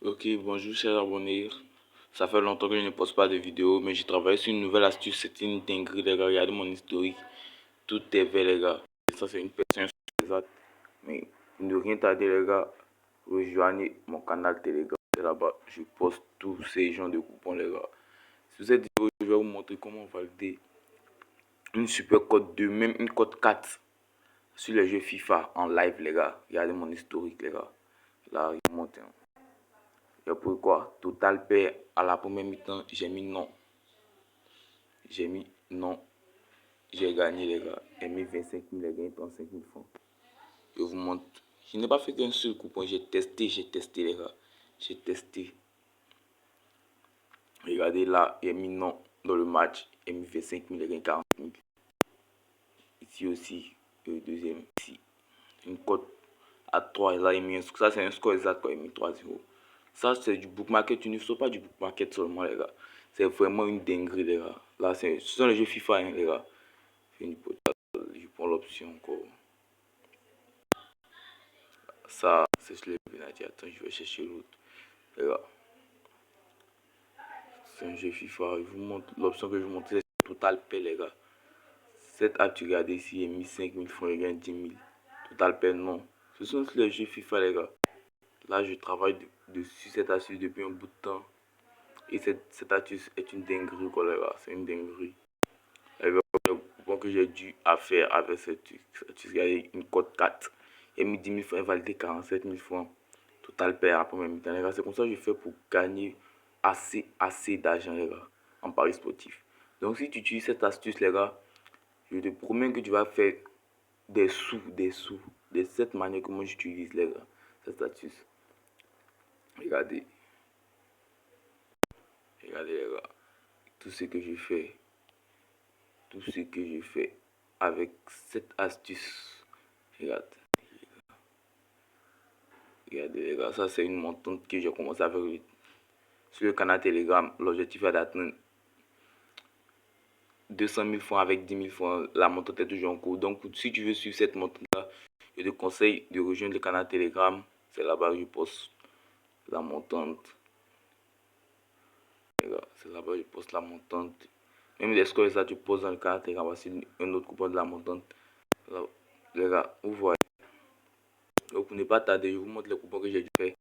Ok, bonjour chers abonnés. Ça fait longtemps que je ne poste pas de vidéos, mais j'ai travaillé sur une nouvelle astuce. C'est une dinguerie, les gars. Regardez mon historique. Tout est vert, les gars. Et ça, c'est une personne exacte. Mais pour ne rien tarder, les gars, rejoignez mon canal Telegram. C'est là-bas, je poste tous ces genres de coupons, les gars. Sur cette vidéo, je vais vous montrer comment valider une super code 2, même une code 4 sur les jeux FIFA en live, les gars. Regardez mon historique, les gars. Là, il monte. Et pourquoi Total pair à la première mi-temps, j'ai mis non. J'ai mis non. J'ai gagné, les gars. J'ai mis 25 000, j'ai gagné 35 000 francs. Je vous montre. Je n'ai pas fait qu'un seul coupon. J'ai testé, les gars. J'ai testé. Regardez là, j'ai mis non dans le match. J'ai mis 25 000, j'ai gagné 40 000. Ici aussi, le deuxième. Ici, une cote à 3. Là, j'ai mis un, ça, c'est un score exact quand j'ai mis 3-0. Ça, c'est du book market. Tu ne sors pas du book market seulement, les gars. C'est vraiment une dinguerie, les gars. Là, ce sont les jeux FIFA, hein, les gars. Je prends l'option encore. Ça, c'est sur les pénalités. Attends, je vais chercher l'autre. Les gars, c'est un jeu FIFA. Je vous montre l'option que je vous montre. C'est Total Pair, les gars. Cette app, tu regardes ici, j'ai mis 5 000 francs, je gagne 10 000. Total Pair, non. Ce sont les jeux FIFA, les gars. Là, je travaille dessus cette astuce depuis un bout de temps. Et cette astuce est une dinguerie, quoi, les gars. C'est une dinguerie. Le coupon que j'ai dû à faire avec cette astuce, il une cote 4. J'ai mis 10 000 francs, validé 47 000 francs. Total pair après même temps, les gars. C'est comme ça que je fais pour gagner assez d'argent, les gars, en paris sportif. Donc, si tu utilises cette astuce, les gars, je te promets que tu vas faire des sous. De cette manière que moi j'utilise, les gars, cette astuce. Regardez, regardez, les gars, tout ce que je fais. Tout ce que je fais avec cette astuce. Regarde. Regardez les gars, ça c'est une montante que j'ai commencé à faire sur le canal Telegram. L'objectif est d'atteindre 200 000 francs avec 10 000 francs. La montante est toujours en cours. Donc si tu veux suivre cette montante-là, je te conseille de rejoindre le canal Telegram. C'est là-bas que je poste la montante. Les gars, c'est là-bas que je poste la montante. Même les scores, ça tu poses dans le canal Telegram. Voici un autre coupon de la montante. Là, les gars, vous voyez. Donc pour ne pas tarder, je vous montre le coupon que j'ai dû faire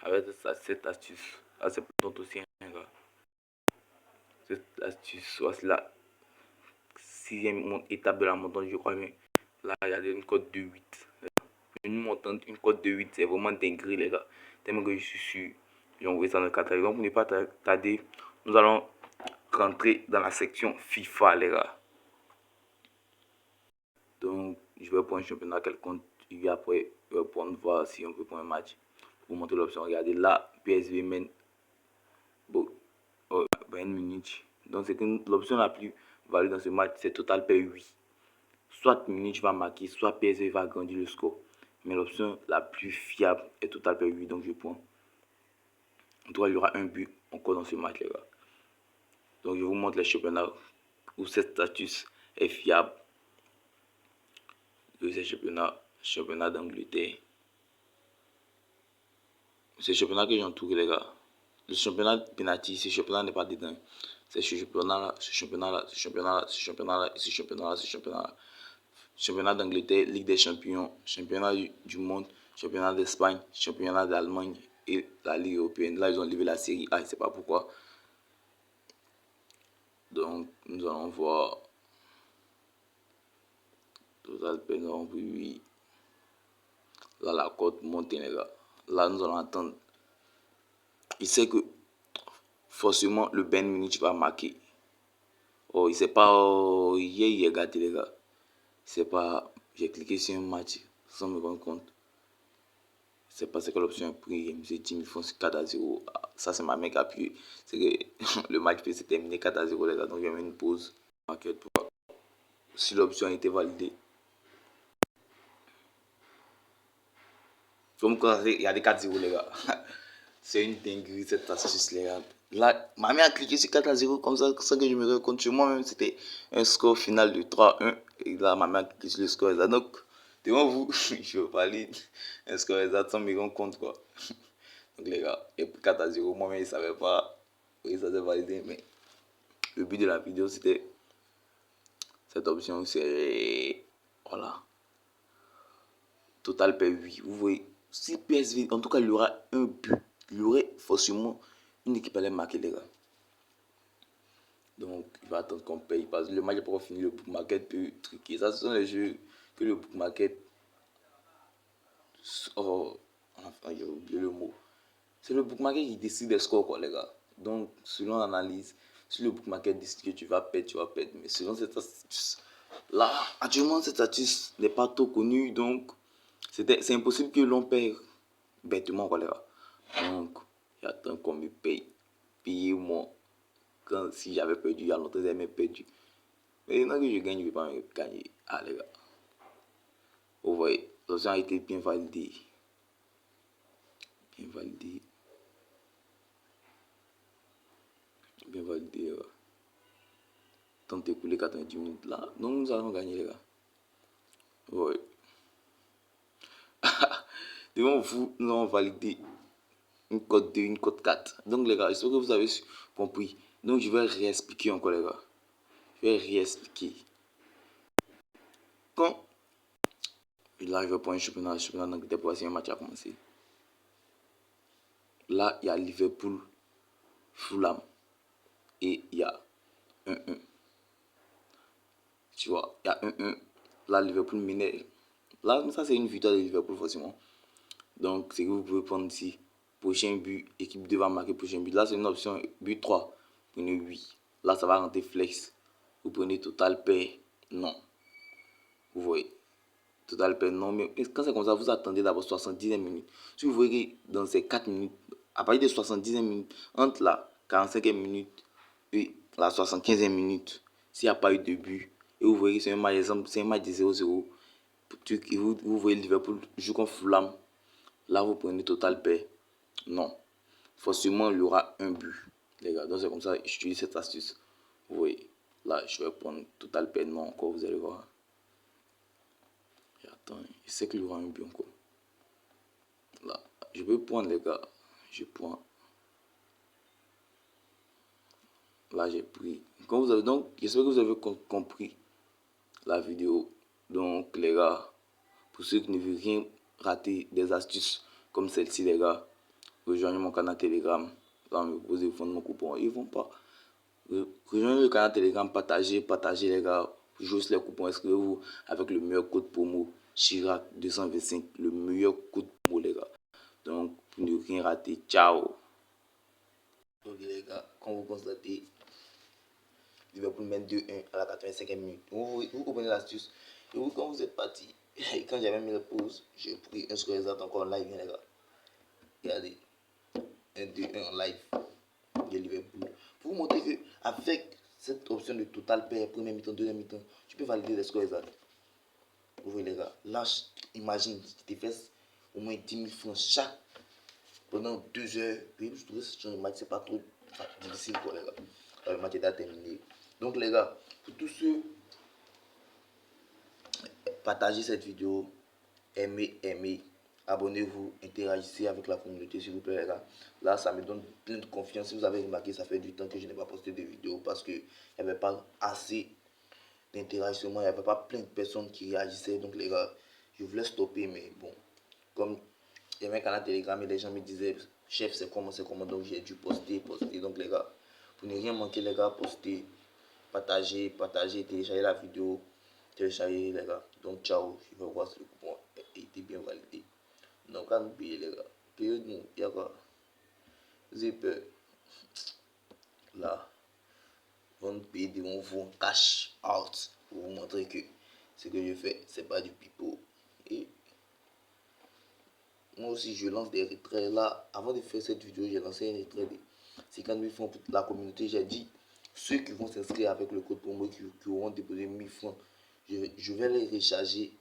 avec cette astuce. Là, c'est pour aussi, hein, gars. Cette astuce, soit la sixième étape de la montante, je crois bien. Là, il y a une cote de 8. Une montante, une cote de 8, c'est vraiment dingue, les gars. Tellement que je suis sûr. J'ai envoyé ça dans le catalogue. Donc pour ne pas tarder, nous allons rentrer dans la section FIFA, les gars. Donc, je vais prendre un championnat quelconque. Et après, je vais prendre voir si on peut prendre un match. Pour vous montrer l'option. Regardez là, PSV mène. Bon, Bayern Munich. Donc, c'est l'option la plus value dans ce match, c'est Total pair 8. Soit Munich va marquer, soit PSV va agrandir le score. Mais l'option la plus fiable est Total pair 8. Donc, je prends. En tout cas, il y aura un but encore dans ce match, les gars. Donc, je vous montre les championnats où cette astuce est fiable. Deuxième championnat d'Angleterre. C'est le championnat que j'ai entouré, les gars. Le championnat de penalty, ce championnat n'est pas dedans. C'est ce championnat-là, ce championnat-là, ce championnat-là, ce championnat-là, ce championnat-là, ce championnat-là. Championnat d'Angleterre, Ligue des Champions, championnat du monde, championnat d'Espagne, championnat d'Allemagne et la Ligue européenne. Là, ils ont levé la série A, je ne sais pas pourquoi. Donc, nous allons voir. Total paiement, oui. Là, la cote monte, les gars. Là, nous allons attendre. Il sait que forcément le Bayern Munich va marquer. Oh, il sait pas. Oh, il est gâté, les gars. C'est pas. J'ai cliqué sur un match sans me rendre compte. C'est pas ce que l'option a pris. Je 10 000 francs sur 4-0. Ça, c'est ma mec appuyée. C'est que le match peut se terminer 4-0, les gars. Donc, je vais mettre une pause. Si l'option a été validée. Comme quand il y a des 4-0, les gars. C'est une dinguerie cette astuce, les gars. Là, ma mère a cliqué sur 4-0 comme ça, sans que je me rende compte. Sur moi-même, c'était un score final de 3-1. Et là, ma mère a cliqué sur le score exact. Donc, devant vous, je vais parler un score exact sans me rendre compte, quoi. Donc les gars, il a pris 4-0. Moi-même, il ne savait pas. Oui, ça s'est validé. Mais le but de la vidéo, c'était cette option. C'est. Voilà. Total paie 8. Vous voyez, si PSV, en tout cas, il y aura un but. Il y aurait forcément une équipe à les marquer, les gars. Donc, il va attendre qu'on paye. Parce que le match n'est pas fini. Le bookmarket peut truquer. Ça, ce sont les jeux que le bookmarket. Oh, enfin, j'ai oublié le mot. C'est le bookmarket qui décide des scores, quoi, les gars. Donc, selon l'analyse, si le bookmarket décide que tu vas perdre, tu vas perdre. Mais selon cette astuce, là, actuellement, cette astuce n'est pas trop connue. Donc, c'est impossible que l'on perde bêtement, quoi, les gars. Donc, j'attends qu'on me paye. Payez-moi. Quand, si j'avais perdu, il y a longtemps, j'avais perdu. Mais maintenant que je gagne, je ne vais pas me gagner. Ah, les gars. Vous voyez, l'option a été bien validée. Bien validée. Bien validé. Temps écoulé 90 minutes là. Donc nous allons gagner les gars. Ouais. Devant vous, nous avons validé une code 2, une code 4. Donc les gars, j'espère que vous avez compris. Donc je vais réexpliquer encore les gars. Je vais réexpliquer. Quand il arrive pour un championnat, d'Angleterre pour essayer un match à commencer. Là, il y a Liverpool, Fulham et il y a 1-1. Tu vois, il y a 1-1. Là, Liverpool menait. Là, ça c'est une victoire de Liverpool forcément. Donc, c'est que vous pouvez prendre ici. Prochain but, équipe 2 va marquer prochain but. Là, c'est une option but 3. Prenez 8. Là, ça va rentrer flex. Vous prenez total pair. Non. Vous voyez. Total pair, non. Mais quand c'est comme ça, vous attendez d'abord 70 minutes. Si vous voyez que dans ces 4 minutes, à partir de 70 minutes, entre la 45e minute et la 75e minute, s'il n'y a pas eu de but, et vous voyez que c'est un match, c'est un match de 0-0, vous voyez Liverpool joue contre Fulham. Là, vous prenez total pair. Non. Forcément, il y aura un but, les gars. Donc, c'est comme ça que j'utilise cette astuce. Vous voyez. Là, je vais prendre total pair. Non, encore, vous allez voir. Et attends, je sais qu'il y aura un but encore. Là, je vais prendre, les gars. Je prends. Là, j'ai pris. Quand vous avez, donc, j'espère que vous avez compris la vidéo. Donc, les gars, pour ceux qui ne veulent rien rater des astuces comme celle-ci, les gars, rejoignez mon canal Telegram. Là, me poser au fond de mon coupon. Ils vont pas. Rejoignez le canal Telegram, partagez les gars. Jouez sur les coupons, inscrivez-vous avec le meilleur code promo Chirac 225, le meilleur code promo, les gars. Donc, pour ne rien rater, ciao. Donc, les gars, quand vous constatez, Liverpool mène 2-1 à la 85e minute. Vous comprenez l'astuce. Et vous, quand vous êtes parti, quand j'avais mis la pause, j'ai pris un score exact encore en live, les gars. Regardez, 1-2-1 en live de Liverpool. Pour vous montrer que avec cette option de total pair, premier mi-temps, deuxième mi-temps, tu peux valider les scores exacts. Vous voyez les gars, là, imagine, tu te fais au moins 10 000 francs chaque pendant 2 heures. Puis je trouve que ce match, c'est pas trop difficile pour les gars. Le match est terminé. Donc les gars, pour tous ceux, partagez cette vidéo, aimez, abonnez-vous, interagissez avec la communauté s'il vous plaît les gars. Là, ça me donne plein de confiance. Si vous avez remarqué, ça fait du temps que je n'ai pas posté de vidéos parce qu'il n'y avait pas assez d'interaction, il n'y avait pas plein de personnes qui réagissaient. Donc les gars, je voulais stopper, mais bon, comme il y avait un canal Telegram et les gens me disaient, chef, c'est comment, donc j'ai dû poster. Donc les gars, pour ne rien manquer les gars, postez, partagez, téléchargez la vidéo, téléchargez les gars. Donc ciao, je vais voir si le coupon a été bien validé. Donc quand vous payez les gars, payez-nous, il y a quoi? Vous avez peur. Là, vont payer devant vous en cash out pour vous montrer que ce que je fais, c'est pas du pipeau. Et moi aussi, je lance des retraits. Là, avant de faire cette vidéo, j'ai lancé un retrait de 50 000 francs pour la communauté. J'ai dit, ceux qui vont s'inscrire avec le code promo qui auront déposé 1000 francs, je vais les recharger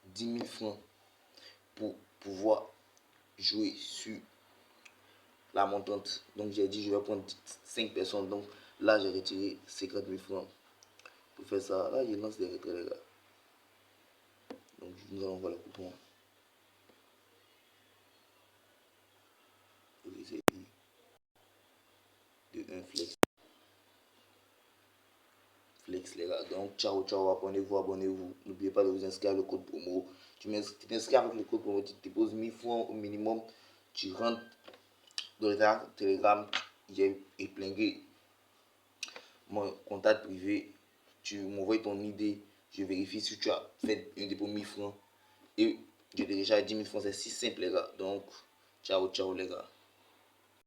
10 000 francs pour pouvoir jouer sur la montante. Donc j'ai dit, je vais prendre 5 personnes. Donc là, j'ai retiré 50 000 francs pour faire ça. Là, je lance des retraits, les gars. Donc nous allons voir le coupon. un flex. Flex les gars. Donc ciao ciao, abonnez-vous. N'oubliez pas de vous inscrire avec le code promo. Tu t'inscris avec le code promo, tu déposes 1000 francs au minimum. Tu rentres dans le Telegram, j'ai épinglé mon contact privé. Tu m'envoies ton idée, je vérifie si tu as fait un dépôt 1000 francs. Et j'ai déjà 10 000 francs, c'est si simple les gars. Donc ciao ciao les gars.